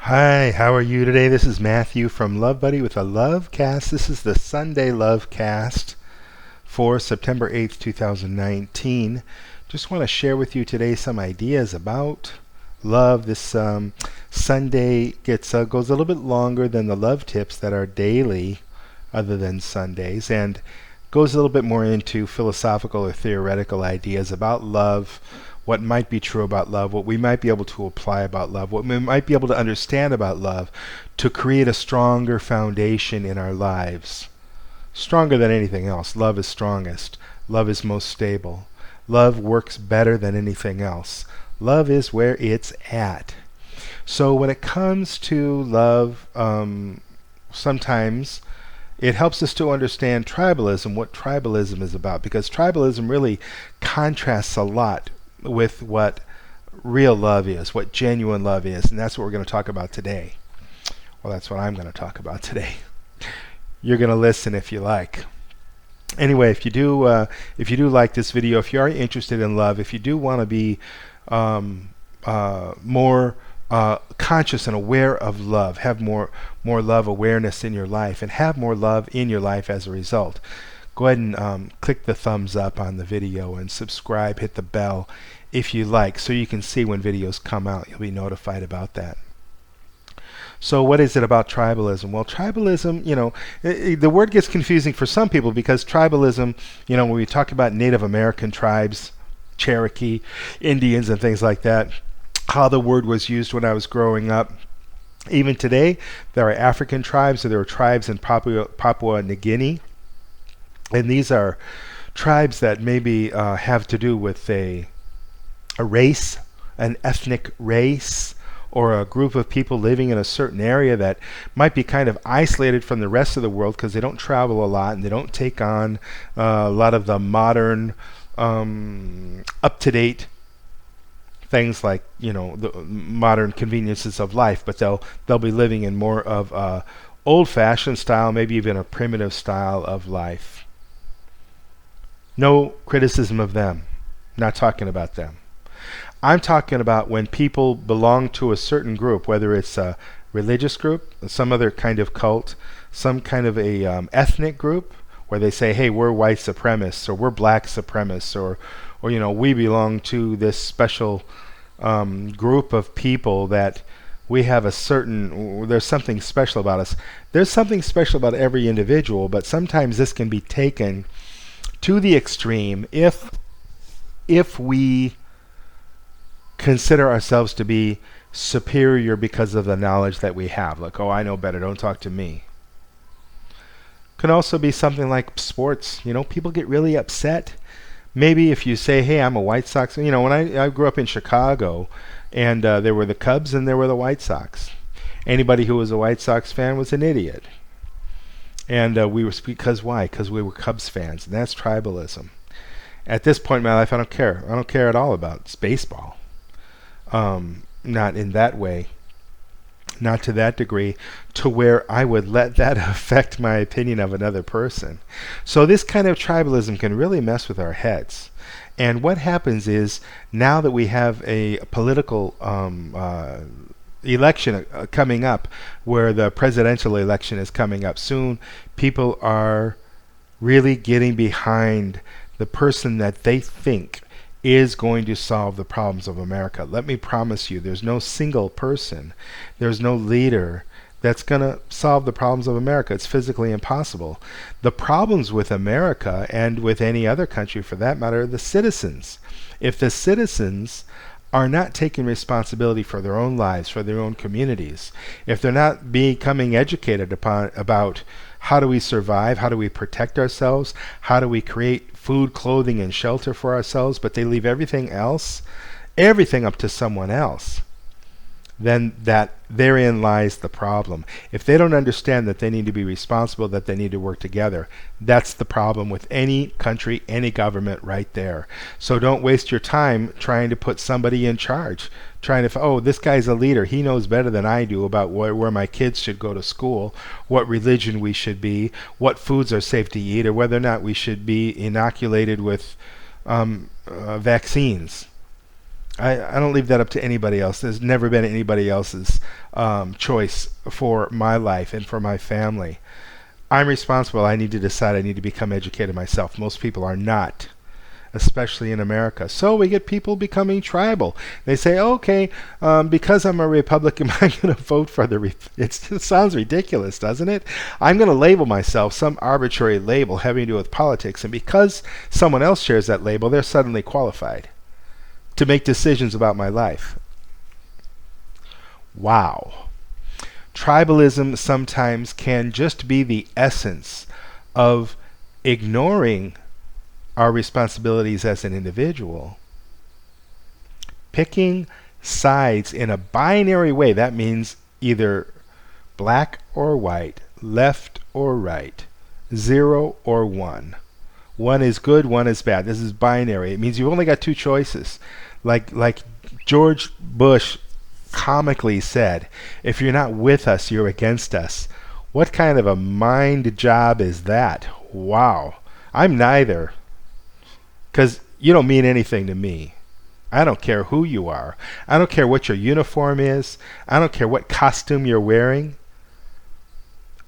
Hi, how are you today? This is Matthew from LoveBudi with a LoveCast. This is the Sunday LoveCast for September 8th, 2019. Just want to share with you today some ideas about love. This Sunday goes a little bit longer than the love tips that are daily other than Sundays, and goes a little bit more into philosophical or theoretical ideas about love, what might be true about love, what we might be able to apply about love, what we might be able to understand about love to create a stronger foundation in our lives. Stronger than anything else. Love is strongest. Love is most stable. Love works better than anything else. Love is where it's at. So when it comes to love, sometimes it helps us to understand tribalism, what tribalism is about, because tribalism really contrasts a lot with what real love is, what genuine love is, and that's what we're going to talk about today. Well, that's what I'm going to talk about today. You're going to listen if you like. Anyway, if you do like this video, if you are interested in love, if you do want to be more conscious and aware of love, have more love awareness in your life, and have more love in your life as a result, go ahead and click the thumbs up on the video and subscribe, hit the bell if you like, so you can see when videos come out. You'll be notified about that. So what is it about tribalism? Well, tribalism, the word gets confusing for some people because tribalism, when we talk about Native American tribes, Cherokee, Indians, and things like that, how the word was used when I was growing up. Even today, there are African tribes, or there are tribes in Papua New Guinea, and these are tribes that maybe have to do with a race, an ethnic race, or a group of people living in a certain area that might be kind of isolated from the rest of the world because they don't travel a lot and they don't take on a lot of the modern, up-to-date things like the modern conveniences of life, but they'll be living in more of a old-fashioned style, maybe even a primitive style of life. No criticism of them. Not talking about them. I'm talking about when people belong to a certain group, whether it's a religious group, some other kind of cult, some kind of a ethnic group, where they say, hey, we're white supremacists, or we're black supremacists, or we belong to this special group of people that we have there's something special about us. There's something special about every individual, but sometimes this can be taken to the extreme if we consider ourselves to be superior because of the knowledge that we have. Like, oh, I know better, don't talk to me. Could also be something like sports. People get really upset. Maybe if you say, hey, I'm a White Sox. When I grew up in Chicago, and there were the Cubs and there were the White Sox. Anybody who was a White Sox fan was an idiot. And because why? Because we were Cubs fans, and that's tribalism. At this point in my life, I don't care. I don't care at all about baseball. Not in that way, not to that degree, to where I would let that affect my opinion of another person. So this kind of tribalism can really mess with our heads. And what happens is, now that we have a political election coming up, where the presidential election is coming up soon, people are really getting behind the person that they think is going to solve the problems of America. Let me promise you, there's no single person, there's no leader that's going to solve the problems of America. It's physically impossible. The problems with America, and with any other country for that matter, are the citizens. If the citizens are not taking responsibility for their own lives, for their own communities, if they're not becoming educated about how do we survive, how do we protect ourselves, how do we create food, clothing, and shelter for ourselves, but they leave everything up to someone else, then therein lies the problem. If they don't understand that they need to be responsible, that they need to work together, that's the problem with any country, any government right there. So don't waste your time trying to put somebody in charge, trying to, this guy's a leader, he knows better than I do about where my kids should go to school, what religion we should be, what foods are safe to eat, or whether or not we should be inoculated with vaccines. I don't leave that up to anybody else. There's never been anybody else's choice for my life and for my family. I'm responsible. I need to decide. I need to become educated myself. Most people are not, especially in America. So we get people becoming tribal. They say, okay, because I'm a Republican, I'm going to vote for the... It sounds ridiculous, doesn't it? I'm going to label myself some arbitrary label having to do with politics, and because someone else shares that label, they're suddenly qualified to make decisions about my life. Wow. Tribalism sometimes can just be the essence of ignoring our responsibilities as an individual. Picking sides in a binary way, that means either black or white, left or right, 0 or 1. One is good, one is bad. This is binary. It means you've only got two choices. Like George Bush comically said, if you're not with us, you're against us. What kind of a mind job is that? Wow. I'm neither. Because you don't mean anything to me. I don't care who you are. I don't care what your uniform is. I don't care what costume you're wearing.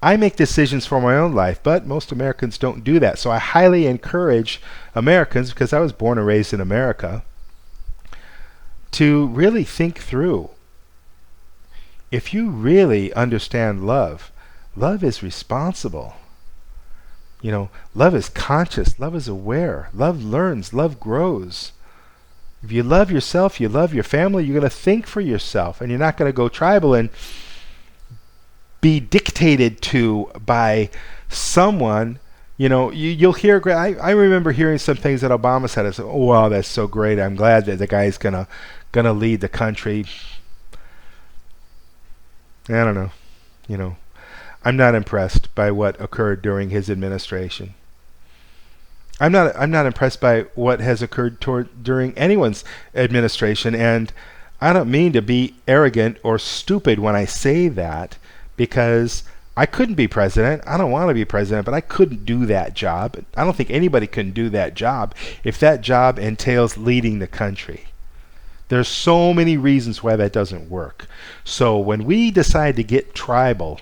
I make decisions for my own life, but most Americans don't do that. So I highly encourage Americans, because I was born and raised in America, to really think through. If you really understand love, love is responsible. You know, love is conscious, love is aware, love learns, love grows. If you love yourself, you love your family, you're going to think for yourself, and you're not going to go tribal and be dictated to by someone. You know, you'll hear, I remember hearing some things that Obama said. I said, oh, wow, that's so great. I'm glad that the guy's gonna lead the country. I don't know. You know, I'm not impressed by what occurred during his administration. I'm not impressed by what has occurred during anyone's administration, and I don't mean to be arrogant or stupid when I say that, because I couldn't be president. I don't want to be president, but I couldn't do that job. I don't think anybody can do that job if that job entails leading the country. There's so many reasons why that doesn't work. So when we decide to get tribal,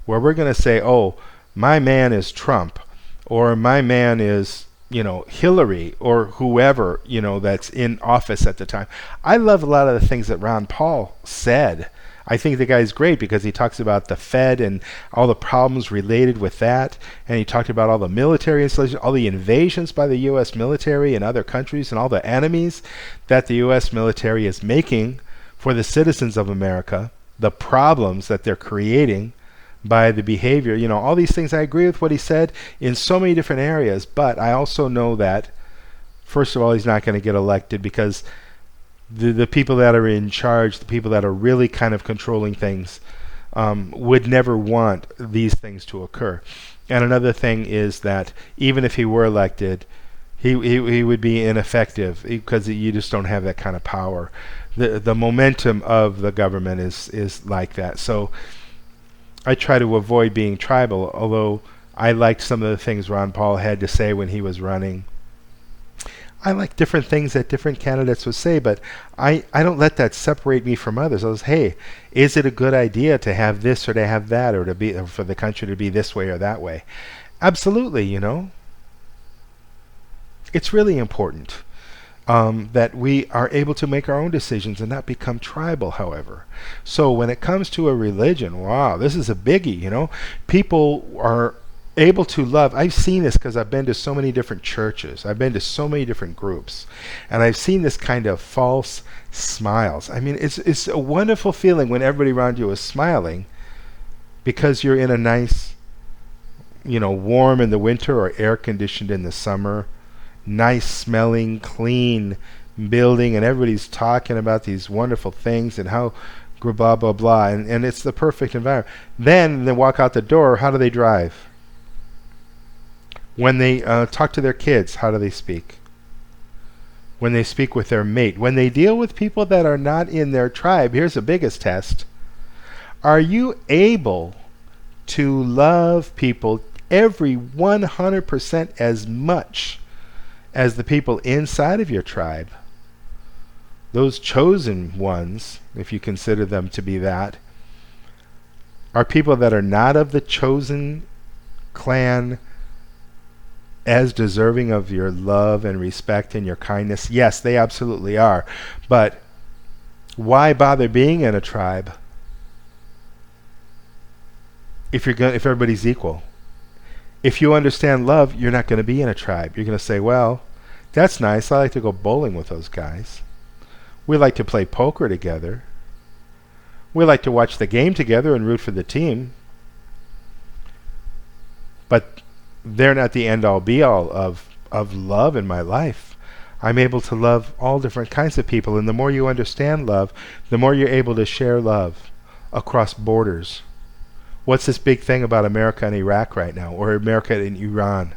where we're going to say, oh, my man is Trump, or my man is, you know, Hillary, or whoever, you know, that's in office at the time. I love a lot of the things that Ron Paul said. I think the guy's great because he talks about the Fed and all the problems related with that, and he talked about all the military installations, all the invasions by the U.S. military in other countries, and all the enemies that the U.S. military is making for the citizens of America, the problems that they're creating by the behavior. You know, all these things. I agree with what he said in so many different areas, but I also know that, first of all, he's not going to get elected because the people that are in charge, the people that are really kind of controlling things, would never want these things to occur. And another thing is that even if he were elected, he would be ineffective because you just don't have that kind of power. The momentum of the government is like that. So I try to avoid being tribal, although I liked some of the things Ron Paul had to say when he was running. I like different things that different candidates would say, but I don't let that separate me from others. I was, hey, is it a good idea to have this or to have that, or to be, or for the country to be this way or that way? Absolutely, you know. It's really important that we are able to make our own decisions and not become tribal, however. So when it comes to a religion, wow, this is a biggie, you know. People are able to love. I've seen this because I've been to so many different churches. I've been to so many different groups, and I've seen this kind of false smiles. I mean, it's a wonderful feeling when everybody around you is smiling because you're in a nice, you know, warm in the winter or air conditioned in the summer, nice smelling, clean building, and everybody's talking about these wonderful things and how blah blah blah, and it's the perfect environment. Then they walk out the door. How do they drive? When they talk to their kids, how do they speak? When they speak with their mate, when they deal with people that are not in their tribe, here's the biggest test. Are you able to love people every 100% as much as the people inside of your tribe? those chosen ones, if you consider them to be that, are people that are not of the chosen clan as deserving of your love and respect and your kindness? Yes, they absolutely are. But why bother being in a tribe if everybody's equal? If you understand love, you're not going to be in a tribe. You're going to say, well, that's nice. I like to go bowling with those guys. We like to play poker together. We like to watch the game together and root for the team. But they're not the end-all be-all of love in my life. I'm able to love all different kinds of people. And the more you understand love, the more you're able to share love across borders. What's this big thing about America and Iraq right now, or America and Iran?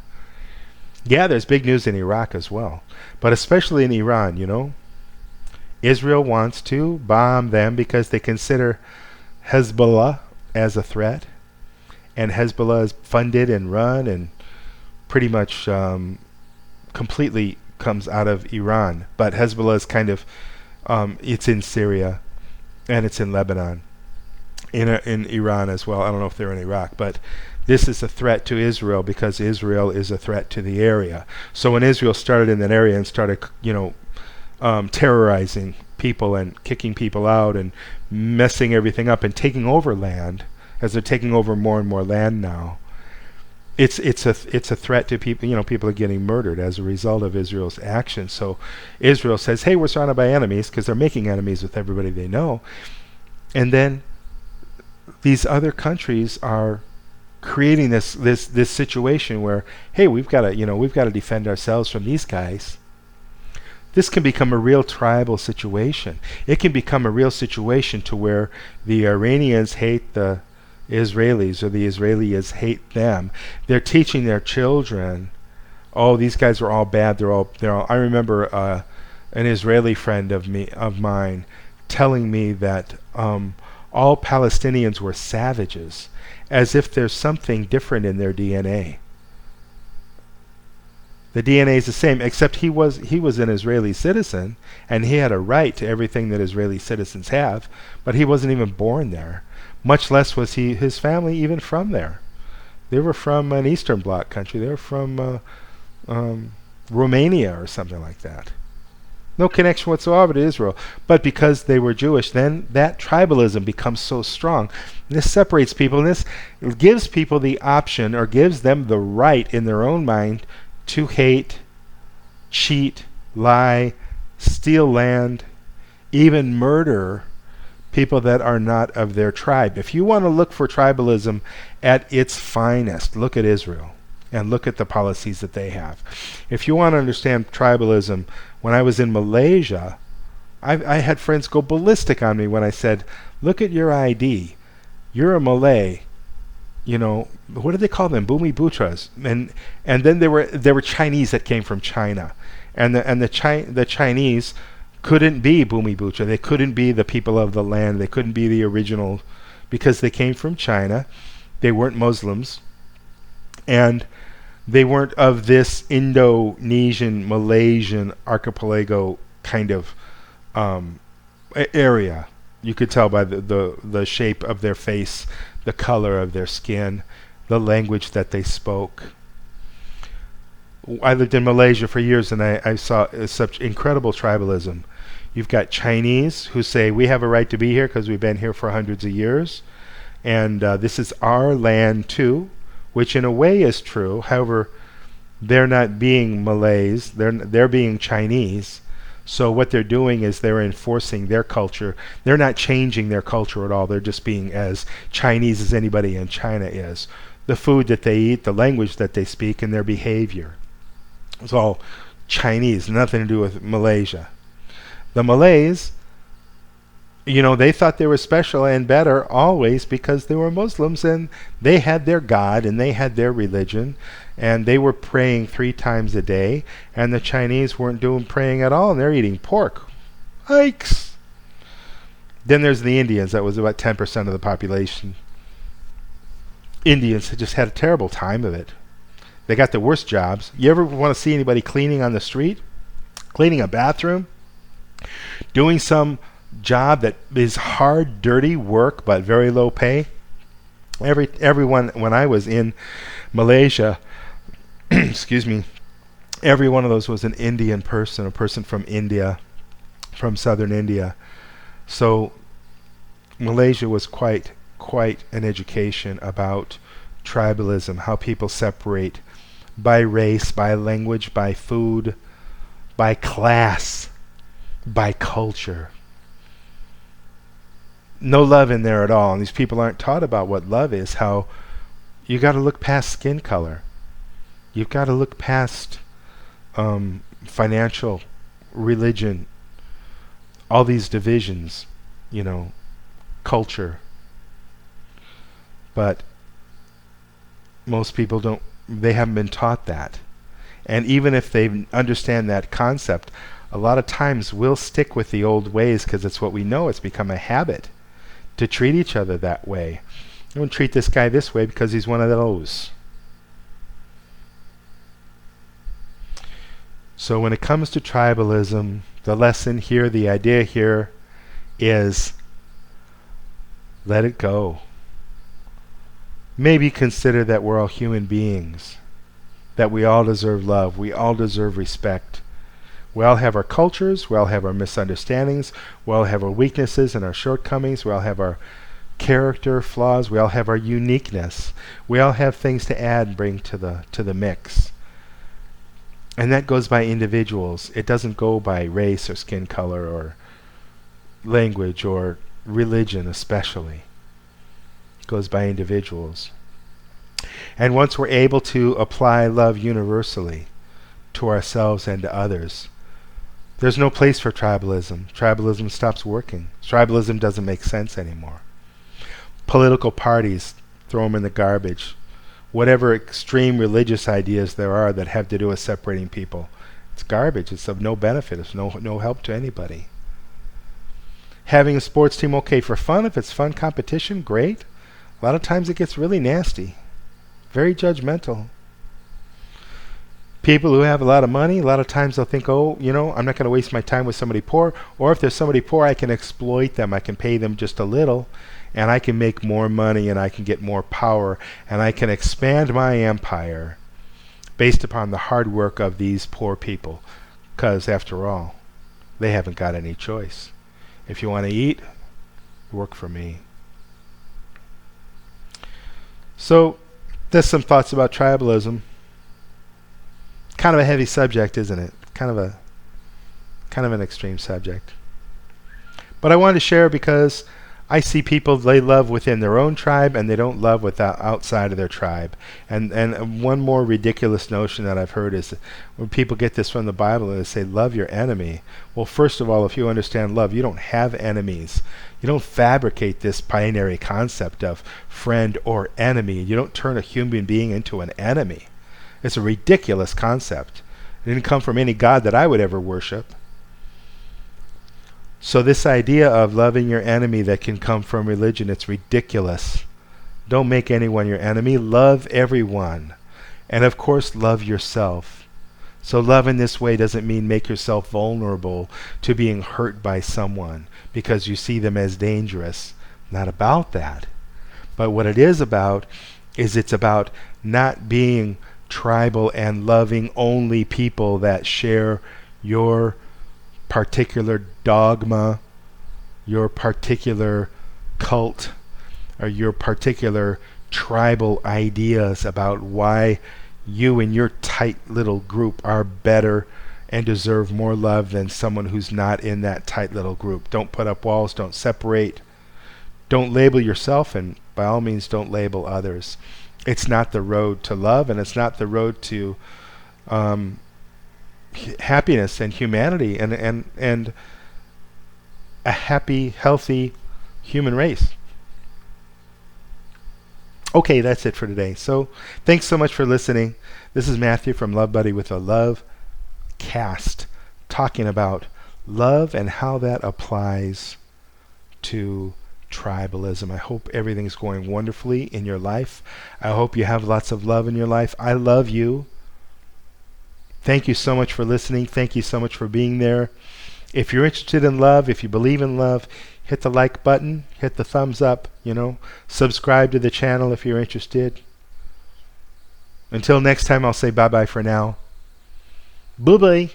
Yeah, there's big news in Iraq as well, but especially in Iran, Israel wants to bomb them because they consider Hezbollah as a threat, and Hezbollah is funded and run and pretty much completely comes out of Iran. But Hezbollah is kind of, it's in Syria and it's in Lebanon. In Iran as well. I don't know if they're in Iraq, but this is a threat to Israel because Israel is a threat to the area. So when Israel started in that area and started, terrorizing people and kicking people out and messing everything up and taking over land, as they're taking over more and more land now, it's a threat to people. People are getting murdered as a result of Israel's actions. So Israel says, "Hey, we're surrounded by enemies," because they're making enemies with everybody they know, and then these other countries are creating this situation where, hey, we've got to defend ourselves from these guys. This can become a real tribal situation. It can become a real situation to where the Iranians hate the Israelis or the Israelis hate them. They're teaching their children, oh, these guys are all bad. They're all. I remember an Israeli friend of mine telling me that all Palestinians were savages, as if there's something different in their DNA. The DNA is the same, except he was an Israeli citizen, and he had a right to everything that Israeli citizens have, but he wasn't even born there. Much less was his family even from there. They were from an Eastern Bloc country. They were from Romania or something like that. No connection whatsoever to Israel. But because they were Jewish, then that tribalism becomes so strong. This separates people, and this gives people the option, or gives them the right in their own mind, to hate, cheat, lie, steal land, even murder people that are not of their tribe. If you want to look for tribalism at its finest, look at Israel and look at the policies that they have. If you want to understand tribalism, when I was in Malaysia, I had friends go ballistic on me when I said, look at your ID. You're a Malay. What do they call them? Bumi Butras. And then there were Chinese that came from China. And the Chinese couldn't be Bumi Butra. They couldn't be the people of the land. They couldn't be the original, because they came from China. They weren't Muslims. And they weren't of this Indonesian, Malaysian archipelago kind of area. You could tell by the shape of their face, the color of their skin, the language that they spoke. I lived in Malaysia for years, and I saw such incredible tribalism. You've got Chinese who say, we have a right to be here because we've been here for hundreds of years, and this is our land too, which in a way is true. However, they're not being Malays, they're being Chinese. So what they're doing is they're enforcing their culture. They're not changing their culture at all. They're just being as Chinese as anybody in China is. The food that they eat, the language that they speak, and their behavior. It's all Chinese, nothing to do with Malaysia. The Malays, they thought they were special and better always because they were Muslims, and they had their God and they had their religion, and they were praying 3 times a day, and the Chinese weren't doing praying at all, and they're eating pork. Yikes! Then there's the Indians. That was about 10% of the population. Indians just had a terrible time of it. They got the worst jobs. You ever want to see anybody cleaning on the street? Cleaning a bathroom? Doing some job that is hard, dirty work, but very low pay. Everyone, when I was in Malaysia, excuse me, every one of those was an Indian person, a person from India, from southern India. So Malaysia was quite an education about tribalism, how people separate by race, by language, by food, by class, by culture. No love in there at all. And these people aren't taught about what love is, how you got to look past skin color. You've got to look past financial, religion, all these divisions, culture. But most people they haven't been taught that. And even if they understand that concept, a lot of times we'll stick with the old ways because it's what we know. It's become a habit to treat each other that way. I don't treat this guy this way because he's one of those. So when it comes to tribalism, the lesson here, the idea here is let it go. Maybe consider that we're all human beings, that we all deserve love, we all deserve respect. We all have our cultures, we all have our misunderstandings, we all have our weaknesses and our shortcomings, we all have our character flaws, we all have our uniqueness. We all have things to add and bring to the mix. And that goes by individuals. It doesn't go by race or skin color or language or religion especially. It goes by individuals. And once we're able to apply love universally to ourselves and to others, there's no place for tribalism. Tribalism stops working. Tribalism doesn't make sense anymore. Political parties, throw them in the garbage. Whatever extreme religious ideas there are that have to do with separating people, it's garbage. It's of no benefit. It's no help to anybody. Having a sports team, okay, for fun, if it's fun competition, great. A lot of times it gets really nasty. Very judgmental. People who have a lot of money, a lot of times they'll think, I'm not going to waste my time with somebody poor. Or if there's somebody poor, I can exploit them. I can pay them just a little, and I can make more money, and I can get more power, and I can expand my empire based upon the hard work of these poor people. Because after all, they haven't got any choice. If you want to eat, work for me. So, there's some thoughts about tribalism. Kind of a heavy subject, isn't it? Kind of an extreme subject. But I wanted to share because I see people, they love within their own tribe and they don't love outside of their tribe. And one more ridiculous notion that I've heard is when people get this from the Bible and they say, love your enemy. Well, first of all, if you understand love, you don't have enemies. You don't fabricate this binary concept of friend or enemy. You don't turn a human being into an enemy. It's a ridiculous concept. It didn't come from any God that I would ever worship. So this idea of loving your enemy that can come from religion, it's ridiculous. Don't make anyone your enemy. Love everyone. And of course, love yourself. So love in this way doesn't mean make yourself vulnerable to being hurt by someone because you see them as dangerous. Not about that. But what it is about is it's about not being tribal and loving only people that share your particular dogma, your particular cult, or your particular tribal ideas about why you and your tight little group are better and deserve more love than someone who's not in that tight little group. Don't put up walls, don't separate, don't label yourself, and by all means don't label others. It's not the road to love, and it's not the road to happiness and humanity and a happy, healthy human race. Okay, that's it for today. So thanks so much for listening. This is Matthew from LoveBudi with a LoveCast, talking about love and how that applies to tribalism. I hope everything's going wonderfully in your life. I hope you have lots of love in your life. I love you. Thank you so much for listening. Thank you so much for being there. If you're interested in love, if you believe in love, hit the like button, hit the thumbs up, subscribe to the channel if you're interested. Until next time, I'll say bye-bye for now. Bye-bye.